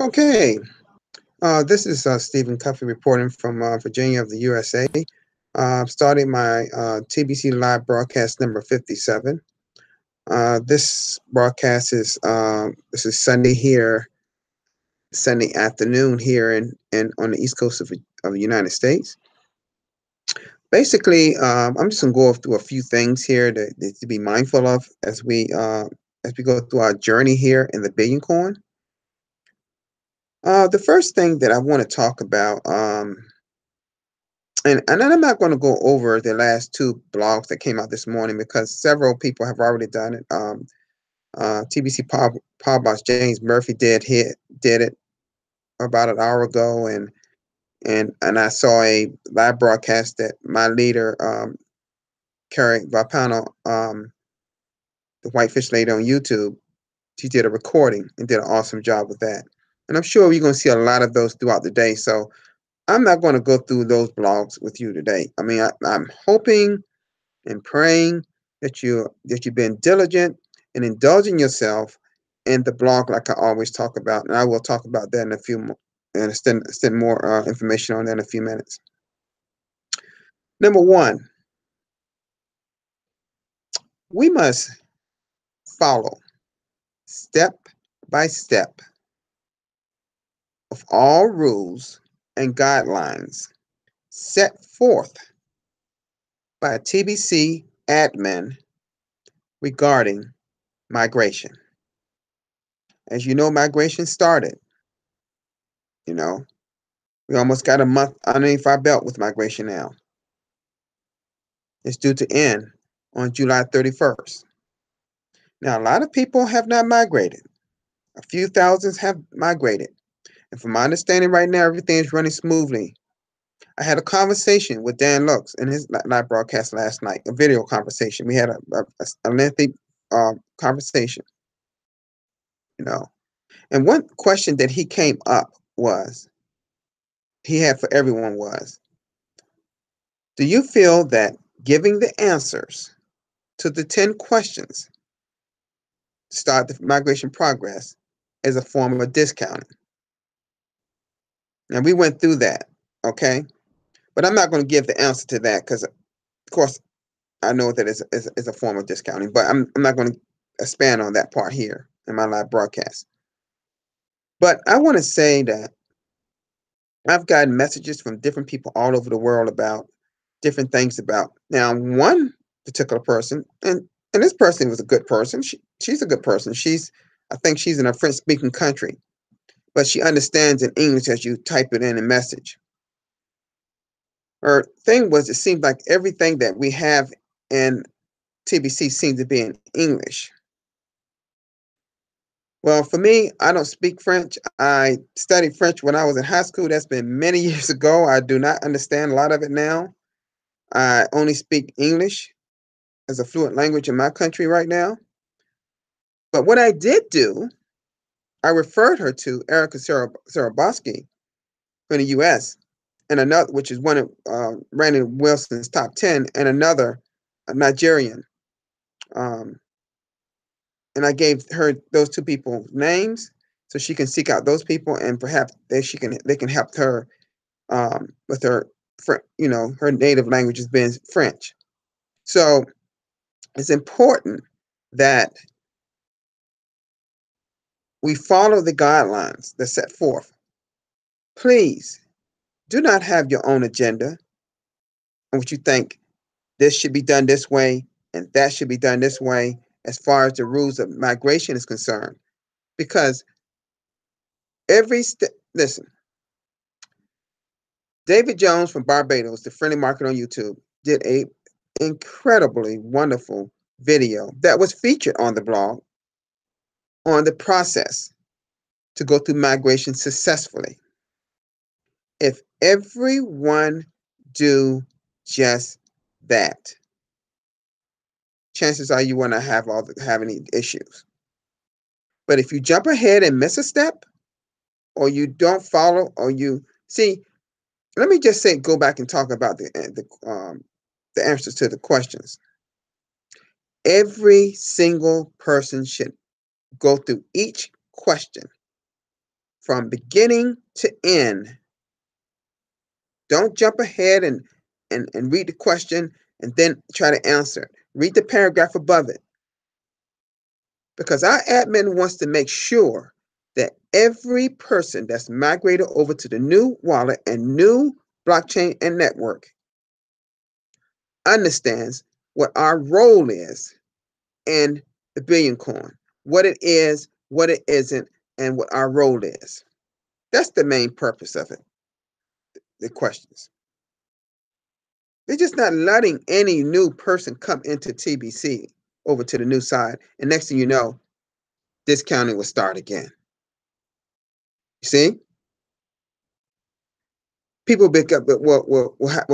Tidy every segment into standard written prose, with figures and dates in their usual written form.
Okay, this is Stephen Cuffey reporting from Virginia of the USA. Starting my TBC Live Broadcast number 57. This broadcast is this is Sunday here, Sunday afternoon here in on the East Coast of the United States. Basically, I'm just gonna go through a few things here to be mindful of as we go through our journey here in the Billion Coin. The first thing that I want to talk about, and I'm not going to go over the last two blogs that came out this morning because several people have already done it. TBC Power Boss James Murphy did it about an hour ago, and I saw a live broadcast that my leader, Carrie Vapano, the Whitefish Lady on YouTube, she did a recording and did an awesome job with that. And I'm sure you're going to see a lot of those throughout the day. So I'm not going to go through those blogs with you today. I mean, I'm hoping and praying that you've been diligent and indulging yourself in the blog, like I always talk about, and I will talk about that in a few more and extend more information on that in a few minutes. Number one, we must follow step by step of all rules and guidelines set forth by a TBC admin regarding migration. As you know, migration started. You know, we almost got a month underneath our belt with migration now. It's due to end on July 31st. Now, a lot of people have not migrated. A few thousands have migrated. And from my understanding right now, everything is running smoothly. I had a conversation with Dan Lux in his live broadcast last night, a video conversation. We had a lengthy conversation, you know. And one question that he came up he had for everyone was, do you feel that giving the answers to the 10 questions to start the migration progress is a form of discounting? And we went through that, okay? But I'm not going to give the answer to that because, of course, I know that is a form of discounting, but I'm not going to expand on that part here in my live broadcast. But I want to say that I've gotten messages from different people all over the world about different things about. Now, one particular person, and this person was a good person. She's a good person. I think she's in a French-speaking country, but she understands in English as you type it in a message. Her thing was, it seemed like everything that we have in TBC seemed to be in English. Well, for me, I don't speak French. I studied French when I was in high school. That's been many years ago. I do not understand a lot of it now. I only speak English as a fluent language in my country right now. But what I did do, I referred her to Erica Sarabowski from the U.S. and another, which is one of Randy Wilson's top 10, and another, a Nigerian. And I gave her those two people's names so she can seek out those people, and perhaps they can help her with her, her native language is being French. So it's important that we follow the guidelines that set forth. Please do not have your own agenda on what you think this should be done this way and that should be done this way as far as the rules of migration is concerned. Because listen, David Jones from Barbados, the Friendly Market on YouTube, did a incredibly wonderful video that was featured on the blog on the process to go through migration successfully. If everyone do just that, chances are you won't have any issues. But if you jump ahead and miss a step, or you don't follow, or you see, let me just say, go back and talk about the answers to the questions. Every single person should go through each question from beginning to end. Don't jump ahead and read the question and then try to answer it. Read the paragraph above it. Because our admin wants to make sure that every person that's migrated over to the new wallet and new blockchain and network understands what our role is in the billion coin, what it is, what it isn't, and what our role is. That's the main purpose of it, the questions. They're just not letting any new person come into TBC over to the new side. And next thing you know, discounting will start again. You see? People will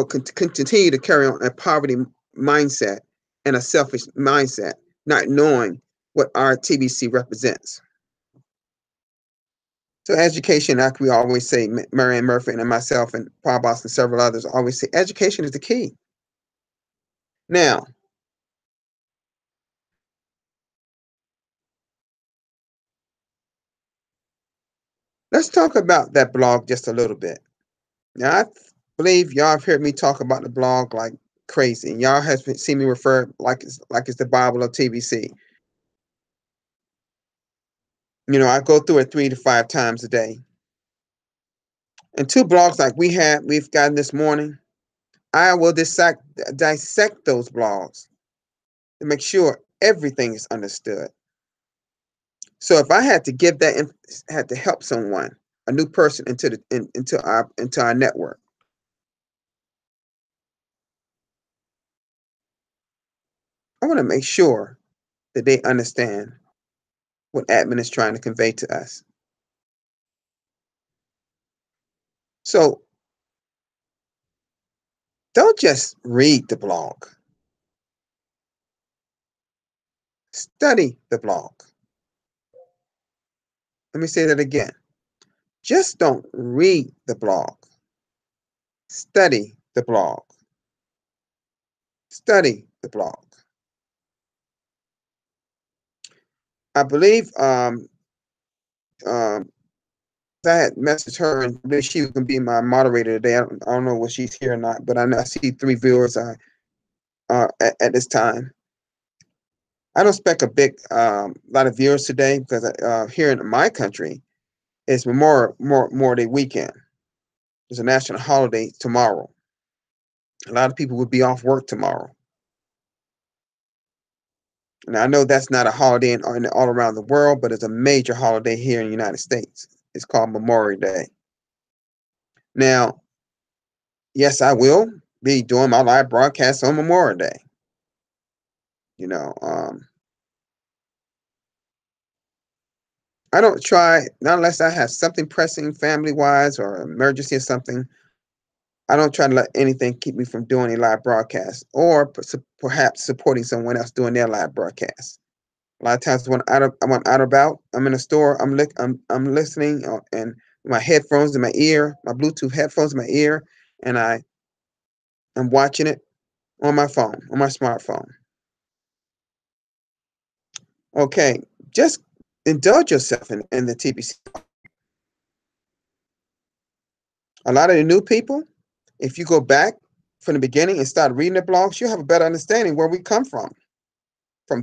continue to carry on a poverty mindset and a selfish mindset, not knowing what our TBC represents. So education, like we always say, Marianne Murphy and myself and Paul Boss and several others always say, education is the key. Now, let's talk about that blog just a little bit. Now, I believe y'all have heard me talk about the blog like crazy, and y'all have seen me refer like it's the Bible of TBC. You know, I go through it 3 to 5 times a day. And 2 blogs like we've gotten this morning, I will dissect those blogs to make sure everything is understood. So if I had to give that, had to help someone, a new person into our network, I want to make sure that they understand what admin is trying to convey to us. So don't just read the blog. Study the blog. Let me say that again. Just don't read the blog. Study the blog. Study the blog. I believe I had messaged her and believe she was going to be my moderator today. I don't know if she's here or not, but I see 3 viewers at this time. I don't expect a big lot of viewers today because here in my country, it's Memorial Day weekend. There's a national holiday tomorrow. A lot of people would be off work tomorrow. And I know that's not a holiday all around the world, but it's a major holiday here in the United States. It's called Memorial Day. Now, yes, I will be doing my live broadcast on Memorial Day. You know, I don't try, not unless I have something pressing family-wise or emergency or something. I don't try to let anything keep me from doing a live broadcast or perhaps supporting someone else doing their live broadcast. A lot of times when I'm out about, I'm in a store, I'm listening and my headphones in my ear, my Bluetooth headphones in my ear, and I'm watching it on my phone, on my smartphone. Okay, just indulge yourself in the TBC. A lot of the new people, if you go back from the beginning and start reading the blogs, you'll have a better understanding where we come from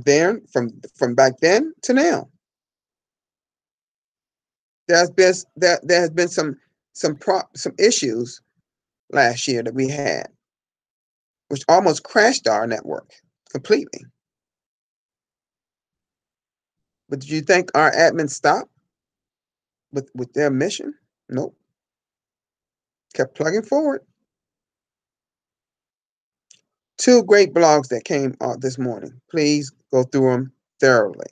there, from back then to now. There has been some issues last year that we had, which almost crashed our network completely. But did you think our admin stopped with their mission? Nope. Kept plugging forward. 2 great blogs that came out this morning. Please go through them thoroughly.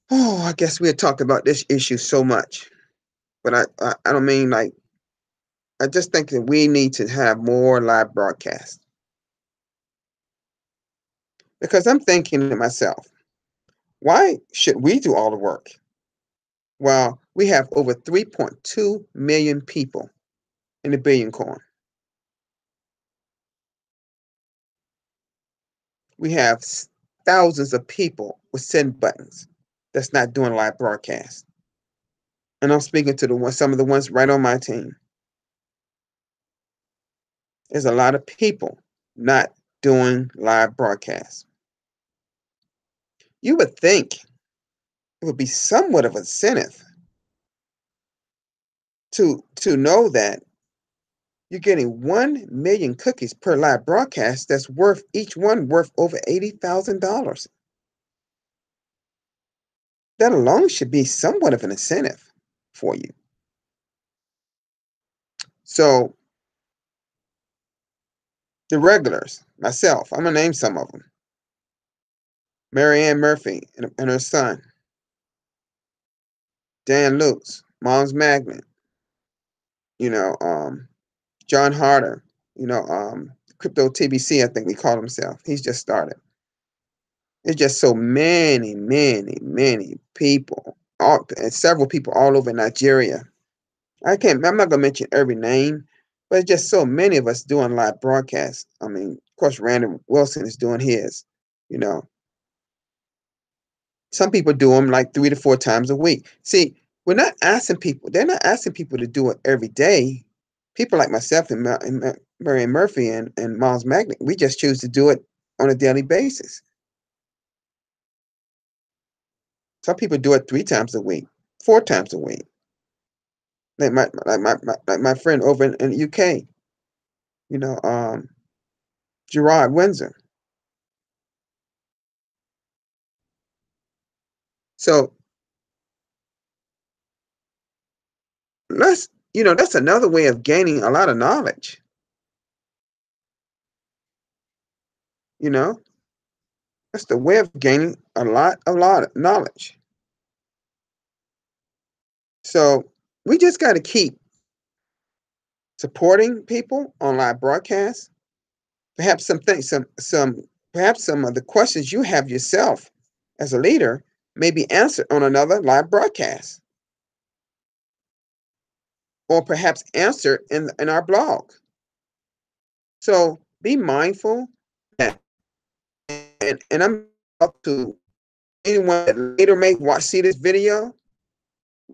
Oh, I guess we had talked about this issue so much, but I don't mean like, I just think that we need to have more live broadcasts. Because I'm thinking to myself, why should we do all the work? Well, we have over 3.2 million people in the billion coin. We have thousands of people with send buttons that's not doing live broadcasts. And I'm speaking to some of the ones right on my team. There's a lot of people not doing live broadcasts. You would think it would be somewhat of an incentive to know that you're getting 1 million cookies per live broadcast that's worth each one worth over $80,000. That alone should be somewhat of an incentive for you. So the regulars, myself, I'm gonna name some of them. Marianne Murphy and her son, Dan Lutz, Mom's Magnet, you know, John Harder, Crypto TBC, I think we call himself. He's just started. There's just so many, many, many people, and several people all over Nigeria. I'm not gonna mention every name, but it's just so many of us doing live broadcasts. I mean, of course, Randall Wilson is doing his, you know. Some people do them like 3 to 4 times a week. See, they're not asking people to do it every day. People like myself and Marianne Murphy and Miles Magnet, we just choose to do it on a daily basis. Some people do it 3 times a week, 4 times a week. Like my friend over in the UK, Gerard Windsor. So that's another way of gaining a lot of knowledge. You know, that's the way of gaining a lot of knowledge. So we just got to keep supporting people on live broadcasts. Perhaps perhaps some of the questions you have yourself as a leader may be answered on another live broadcast, or perhaps answered in our blog. So be mindful that, and I'm up to anyone that later may see this video.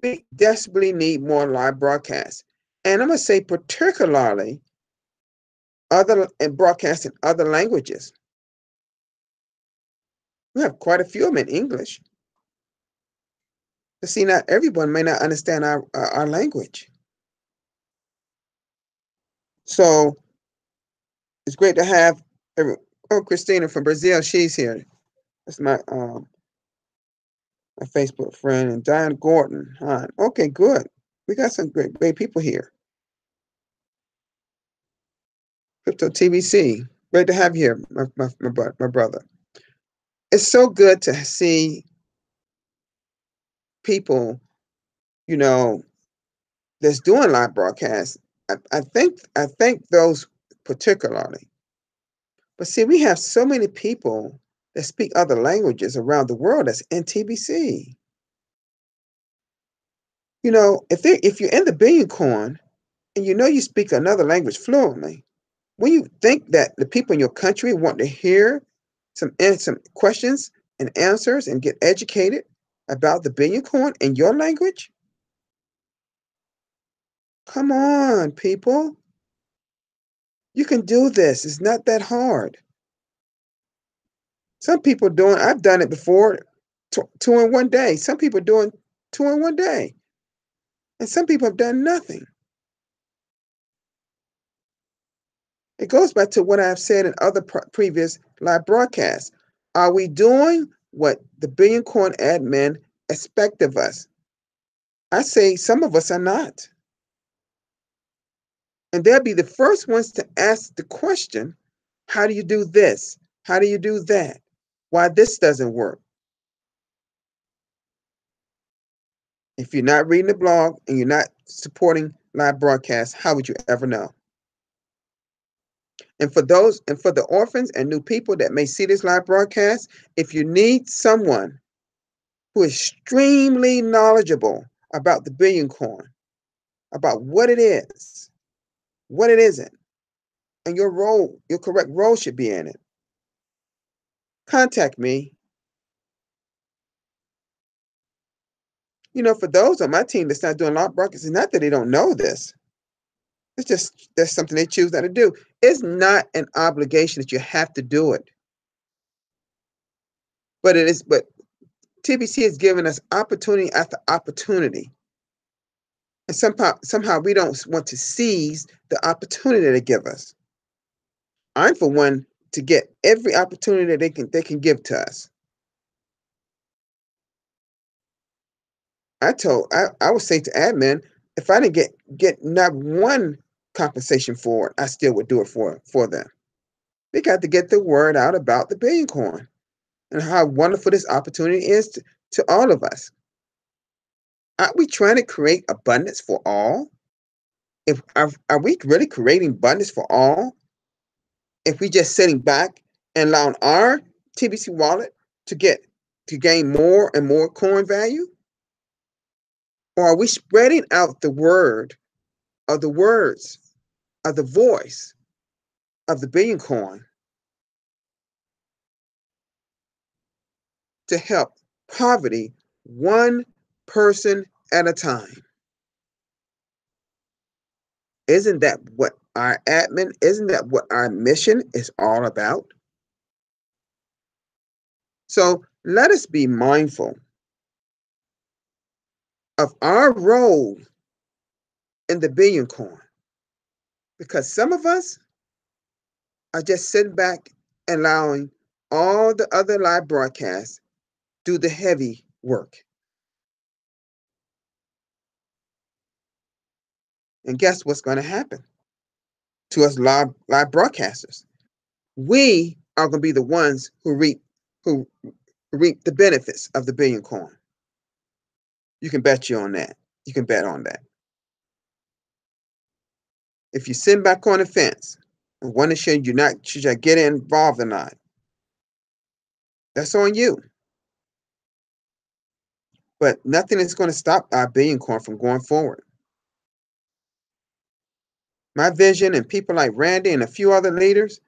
We desperately need more live broadcasts, and I'm gonna say particularly broadcasts in other languages. We have quite a few of them in English. But see, not everyone may not understand our language. So it's great to have Christina from Brazil. She's here. That's my Facebook friend, and Diane Gordon. Hi. Okay, good. We got some great people here. Crypto TBC. Great to have you here, my brother. It's so good to see people, that's doing live broadcasts. I think those particularly. But see, we have so many people that speak other languages around the world that's in TBC. If you're in the Billion Coin and you speak another language fluently, when you think that the people in your country want to hear some questions and answers and get educated about the Billion Coin in your language, come on, people. You can do this. It's not that hard. Some people I've done it before, two in one day. Some people doing 2 in one day. And some people have done nothing. It goes back to what I've said in other previous live broadcasts. Are we doing what the Billion Coin admin expect of us? I say some of us are not. And they'll be the first ones to ask the question, how do you do this? How do you do that? Why this doesn't work? If you're not reading the blog and you're not supporting live broadcasts, how would you ever know? And for the orphans and new people that may see this live broadcast, if you need someone who is extremely knowledgeable about the Billion Coin, about what it is, what it isn't, and your correct role should be in it, contact me. For those on my team that's not doing live broadcasts, it's not that they don't know this. It's just that's something they choose not to do. It's not an obligation that you have to do it, but it is. But TBC has given us opportunity after opportunity, and somehow we don't want to seize the opportunity they give us. I'm for one to get every opportunity that they can give to us. I would say to admin, if I didn't get not one compensation for it, I still would do it for them. They got to get the word out about the Billion Coin and how wonderful this opportunity is to all of us. Aren't we trying to create abundance for all? If are we really creating abundance for all? If we just sitting back and allowing our TBC wallet to gain more and more coin value, or are we spreading out the word of the words of the voice of the Billion Coin to help poverty one person at a time? Isn't that what our admin, isn't that what our mission is all about? So let us be mindful of our role in the Billion Coin, because some of us are just sitting back and allowing all the other live broadcasts do the heavy work. And guess what's going to happen to us live broadcasters? We are going to be the ones who reap the benefits of the Billion Coin. You can bet you on that. You can bet on that. If you sit back on the fence and wonder should you get involved or not, that's on you. But nothing is going to stop our Billion Coin from going forward. My vision and people like Randy and a few other leaders,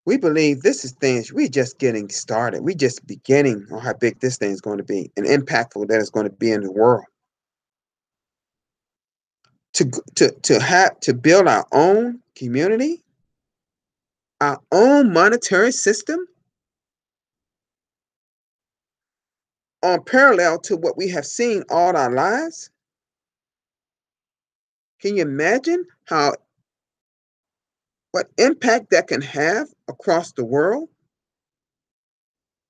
we believe this is things we just getting started. We just beginning on how big this thing is going to be and impactful that it's going to be in the world. To build our own community, our own monetary system on parallel to what we have seen all our lives. Can you imagine what impact that can have across the world?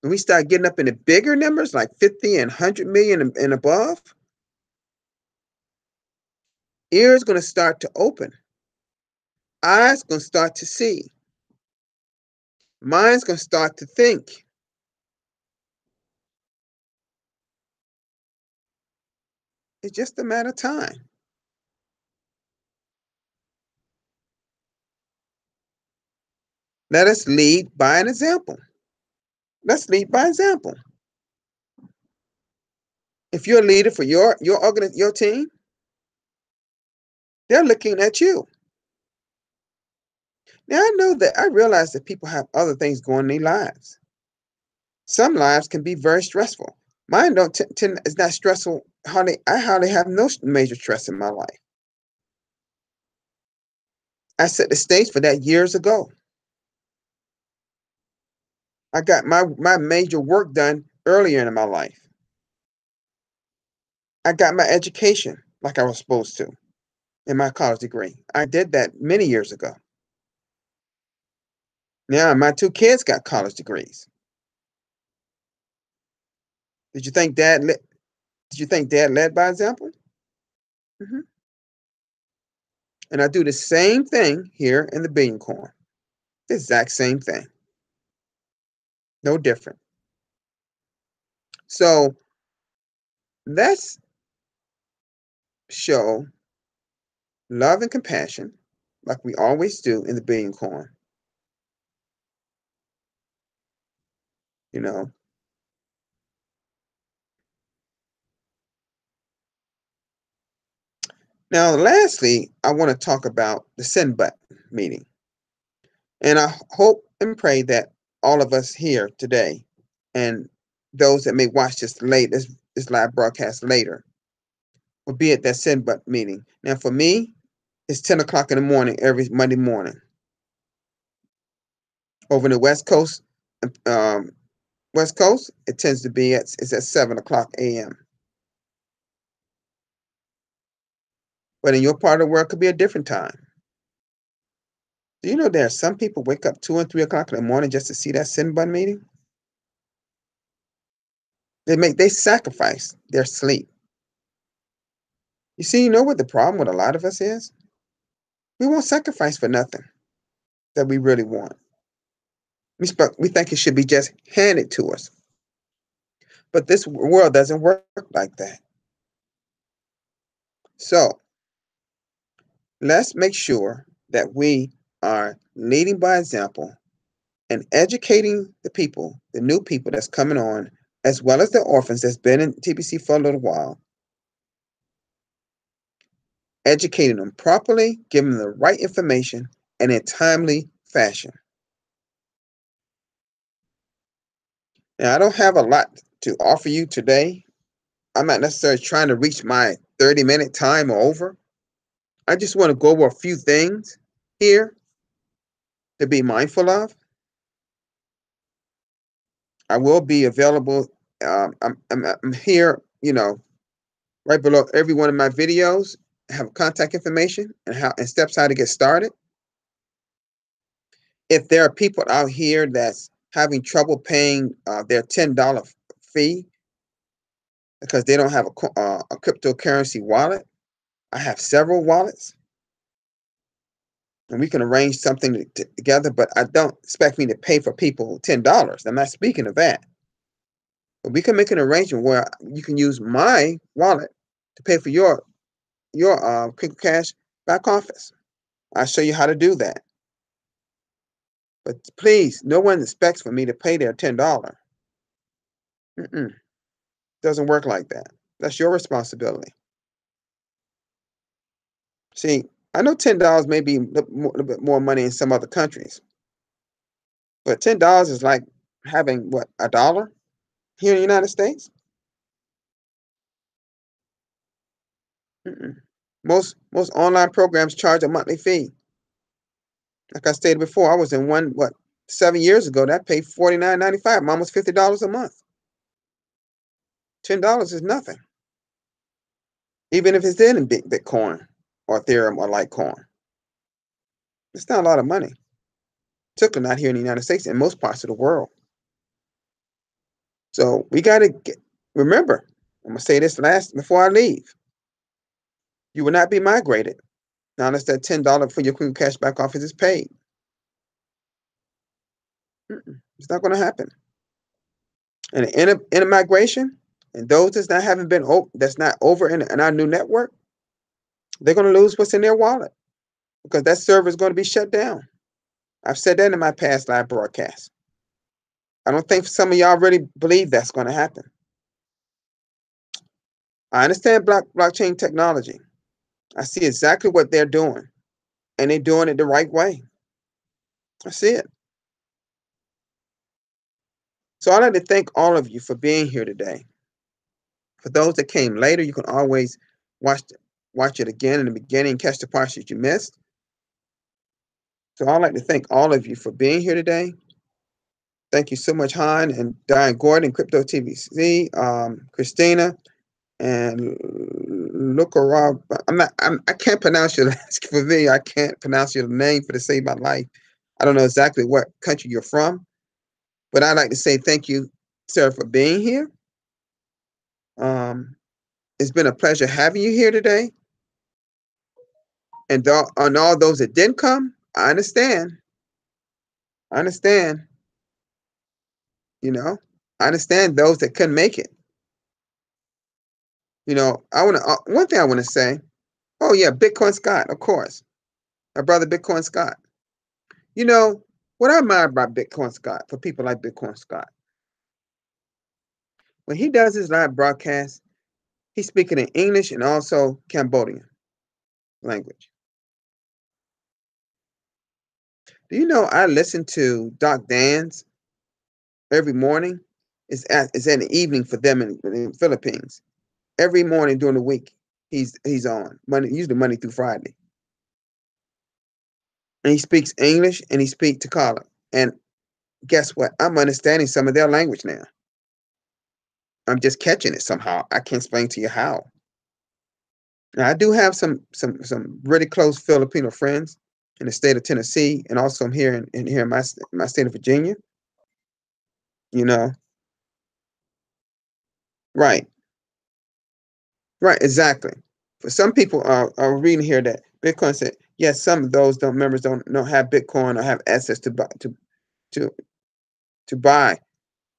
When we start getting up into bigger numbers like 50 and 100 million and above, ears going to start to open. Eyes going to start to see. Mind's going to start to think. It's just a matter of time. Let us lead by an example. Let's lead by example. If you're a leader for your team, they're looking at you. Now I realize that people have other things going in their lives. Some lives can be very stressful. Mine don't tend is not stressful. I hardly have no major stress in my life. I set the stage for that years ago. I got my major work done earlier in my life. I got my education like I was supposed to in my college degree. I did that many years ago. Now my two kids got college degrees. Did you think Dad led by example? Hmm. And I do the same thing here in the Billion Coin. The exact same thing. No different. So let's show love and compassion like we always do in the Billion Coin. You know. Now, lastly, I want to talk about the send button meeting. And I hope and pray that all of us here today and those that may watch this live broadcast later will be at that send button meeting. Now, for me, it's 10 o'clock in the morning every Monday morning. Over in the um, West Coast, it tends to be it's at 7 o'clock a.m. But in your part of the world, it could be a different time. Do you know there are some people wake up 2 and 3 o'clock in the morning just to see that send button meeting? They sacrifice their sleep. You see, you know what the problem with a lot of us is? We won't sacrifice for nothing that we really want. We think it should be just handed to us. But this world doesn't work like that. So let's make sure that we are leading by example and educating the people, the new people that's coming on, as well as the orphans that's been in TBC for a little while, educating them properly, giving them the right information, and in a timely fashion. Now, I don't have a lot to offer you today. I'm not necessarily trying to reach my 30-minute time or over. I just want to go over a few things here to be mindful of. I will be available. I'm here, right below every one of my videos. I have contact information and steps how to get started. If there are people out here that's having trouble paying their $10 fee because they don't have a cryptocurrency wallet, I have several wallets, and we can arrange something together. But I don't expect me to pay for people $10. I'm not speaking of that. But we can make an arrangement where you can use my wallet to pay for your Quick Cash back office. I'll show you how to do that. But please, no one expects for me to pay their $10. Mm-mm. Doesn't work like that. That's your responsibility. See, I know $10 may be a little bit more money in some other countries, but $10 is like having what, $1 here in the United States? Mm-mm. Most online programs charge a monthly fee. Like I stated before, I was in one 7 years ago that paid $49.95, almost $50 a month. $10 is nothing, even if it's in Bitcoin or Ethereum or Litecoin. It's not a lot of money. Particularly not here in the United States and most parts of the world. So we got to remember. I'm gonna say this last before I leave. You will not be migrated now unless that $10 for your Quick Cash back office is paid. It's not going to happen. And in a migration, and those that's not over in our new network, they're going to lose what's in their wallet because that server is going to be shut down. I've said that in my past live broadcasts. I don't think some of y'all really believe that's going to happen. I understand blockchain technology. I see exactly what they're doing, and they're doing it the right way. I see it. So I'd like to thank all of you for being here today. For those that came later, you can always watch it again in the beginning, catch the parts that you missed. So I'd like to thank all of you for being here today. Thank you so much, Han and Diane Gordon, Crypto TBC, Christina, and Lukarab. I can't pronounce your last for me. I can't pronounce your name for to save my life. I don't know exactly what country you're from, but I'd like to say thank you, sir, for being here. It's been a pleasure having you here today. And on all those that didn't come, I understand. I understand. I understand those that couldn't make it. I want to. One thing I want to say. Oh yeah, Bitcoin Scott, of course, my brother Bitcoin Scott. You know what I admire about Bitcoin Scott for people like Bitcoin Scott. When he does his live broadcast, he's speaking in English and also Cambodian language. Do you know I listen to Doc Dan's every morning. It's in the evening for them in the Philippines. Every morning during the week, he's on usually Monday through Friday, and he speaks English and he speaks Tagalog. And guess what? I'm understanding some of their language now. I'm just catching it somehow. I can't explain to you how. Now, I do have some really close Filipino friends in the state of Tennessee, and also I'm here in my state of Virginia. You know, right, right, exactly. For some people are reading here that Bitcoin said yes, some of those don't members don't have Bitcoin or have access to to buy.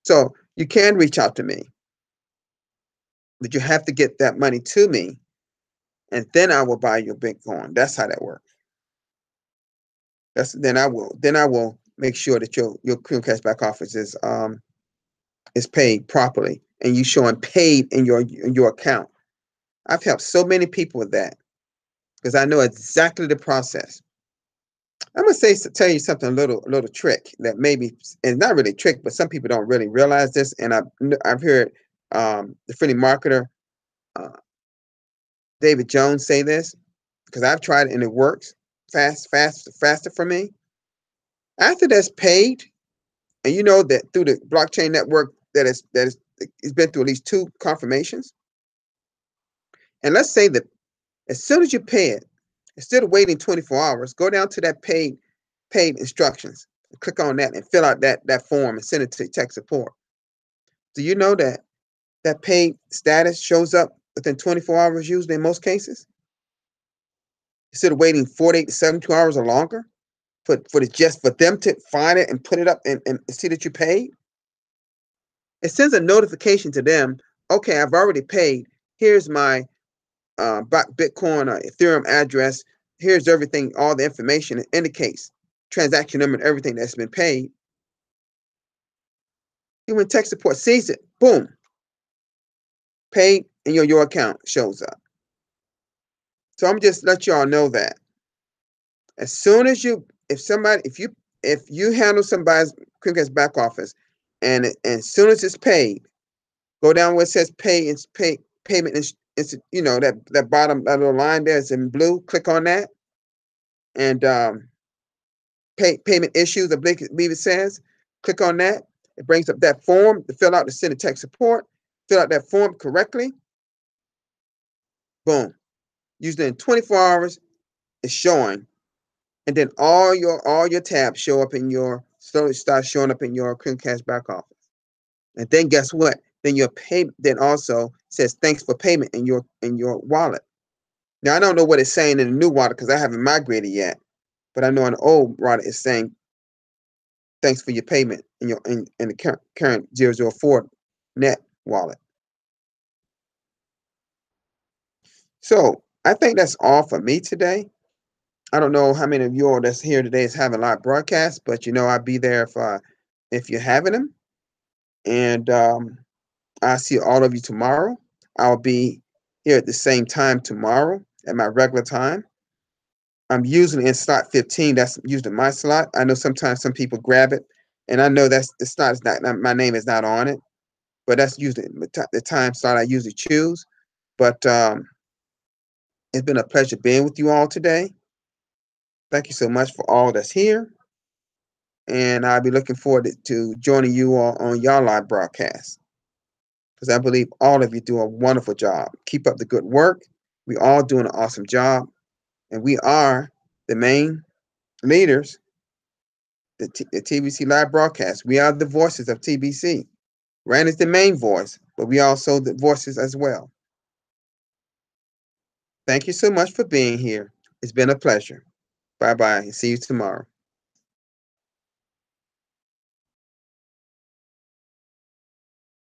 So you can reach out to me, but you have to get that money to me, and then I will buy your Bitcoin. That's how that works. That's then I will make sure that your Cash back office is paid properly and you showing paid in your account. I've helped so many people with that because I know exactly the process. I'm gonna tell you something a little trick that maybe it's not really a trick, but some people don't really realize this. And I've heard the friendly marketer uh, David Jones say this because I've tried it and it works faster for me. After that's paid, and you know that through the blockchain network that is it's been through at least two confirmations. And let's say that as soon as you pay it, instead of waiting 24 hours, go down to that paid instructions, click on that and fill out that form and send it to tech support. Do you know that that paid status shows up within 24 hours usually in most cases? Instead of waiting 48 to 72 hours or longer for them to find it and put it up and see that you paid? It sends a notification to them. Okay, I've already paid. Here's my Bitcoin or Ethereum address. Here's everything, all the information. It indicates transaction number and everything that's been paid. And when tech support sees it, boom, paid in your account shows up. So I'm just let y'all know that as soon as if you handle somebody's Creamcast back office and as soon as it's paid, go down where it says payment that bottom that little line there is in blue. Click on that and payment issues, I believe it says. Click on that. It brings up that form to fill out to send to tech support. Fill out that form correctly. Boom. Usually in 24 hours, it's showing. And then all your tabs show up slowly start showing up in your Creamcast back office. And then guess what? Then your pay then also says thanks for payment in your wallet. Now I don't know what it's saying in the new wallet because I haven't migrated yet. But I know in the old wallet it's saying thanks for your payment in the current 004 net wallet. So I think that's all for me today. I don't know how many of you all that's here today is having live broadcasts, but I'll be there if you're having them. And I'll see all of you tomorrow. I'll be here at the same time tomorrow at my regular time. I'm usually in slot 15. That's usually my slot. I know sometimes some people grab it, and I know that's the slot is not my name is not on it, but that's usually the time slot I usually choose. But it's been a pleasure being with you all today. Thank you so much for all that's here, and I'll be looking forward to joining you all on your live broadcast because I believe all of you do a wonderful job. Keep up the good work. We all doing an awesome job, and we are the main leaders. The TBC Live Broadcast. We are the voices of TBC. Rand is the main voice, but we also the voices as well. Thank you so much for being here. It's been a pleasure. Bye-bye. See you tomorrow.